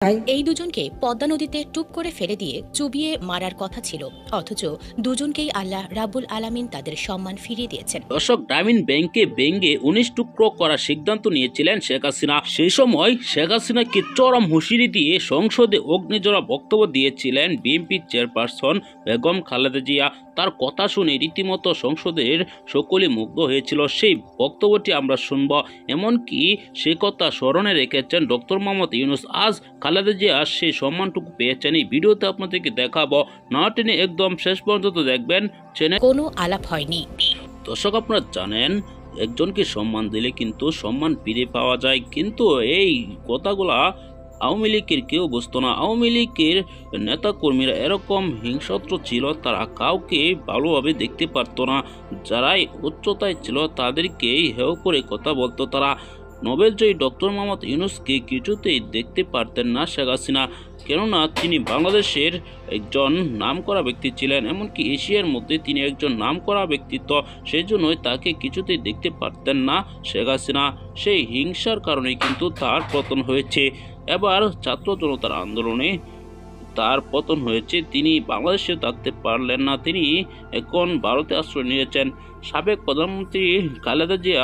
এই দুজনকে পদ্মা নদীতে টুপ করে ফেলে দিয়ে চুবিয়ে মারার কথা ছিল, অথচ দুজনকেই আল্লাহ রাব্বুল আলামিন তাদের সম্মান ফিরিয়ে দিয়েছেন। দর্শক, গ্রামীণ ব্যাংকে ভেঙে 19 টুকরো করার সিদ্ধান্ত নিয়েছিলেন শেখ হাসিনা। সেই সময় শেখ হাসিনাকে চরম হুঁশিয়ারি দিয়ে সংসদে অগ্নিজোড়া বক্তব্য দিয়েছিলেন বিএনপি চেয়ারপারসন বেগম খালেদা জিয়া। তার কথা শুনে রীতিমতো সংসদের সকলে মুগ্ধ হয়েছিল। সেই বক্তব্যটি আমরা শুনব। এমনকি সে কথা স্মরণে রেখেছেন ডক্টর মোহাম্মদ ইউনূস। আজ খালেদা জিয়া সেই সম্মানটুকু পেয়েছেন। এই ভিডিওতে আপনাদেরকে দেখাবো, না টেনে একদম শেষ পর্যন্ত দেখবেন। কোনো আলাপ হয়নি। দর্শক, আপনারা জানেন একজনকে সম্মান দিলে কিন্তু সম্মান ফিরে পাওয়া যায়, কিন্তু এই কথাগুলা আওয়ামী লীগের কেউ বুঝতো না। আওয়ামী লীগের নেতা কর্মীরা এরকম হিংস্র ছিল, তারা কাউকে ভালোভাবে দেখতে পারতো না। যারাই উচ্চতায় ছিল তাদেরকেই হেয় করে কথা বলতো তারা। নোবেলজয়ী ডক্টর মোহাম্মদ ইউনূসকে কিছুতেই দেখতে পারতেন না শেখ হাসিনা, কেননা তিনি বাংলাদেশের একজন নামকরা ব্যক্তি ছিলেন, এমনকি এশিয়ার মধ্যে তিনি একজন নামকরা ব্যক্তিত্ব। সেই জন্যই তাকে কিছুতেই দেখতে পারতেন না শেখ হাসিনা। সেই হিংসার কারণে কিন্তু তার পতন হয়েছে। এবার ছাত্র জনতার আন্দোলনে তার পতন হয়েছে। তিনি বাংলাদেশে থাকতে পারলেন না, তিনি এখন ভারতে আশ্রয় নিয়েছেন। সাবেক প্রধানমন্ত্রী খালেদা জিয়া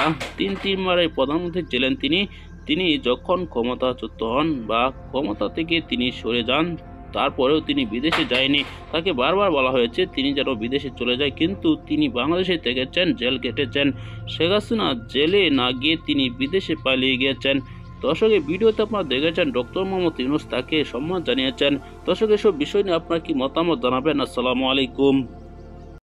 তিনবারের প্রধানমন্ত্রী ছিলেন। তিনি যখন ক্ষমতাচ্যুত হন বা ক্ষমতা থেকে তিনি সরে যান, তারপরেও তিনি বিদেশে যায়নি। তাকে বারবার বলা হয়েছে তিনি যেন বিদেশে চলে যায়, কিন্তু তিনি বাংলাদেশে থেকেছেন, জেল কেটেছেন। শেখ হাসিনা জেলে না গিয়ে তিনি বিদেশে পালিয়ে গিয়েছেন। দর্শক, এই ভিডিওতে আপনারা দেখেছেন ডক্টর মোহাম্মদ ইউনূস তাকে সম্মান জানিয়েছেন। দর্শক, এসব বিষয় নিয়ে আপনার কি মতামত জানাবেন। আসসালামু আলাইকুম।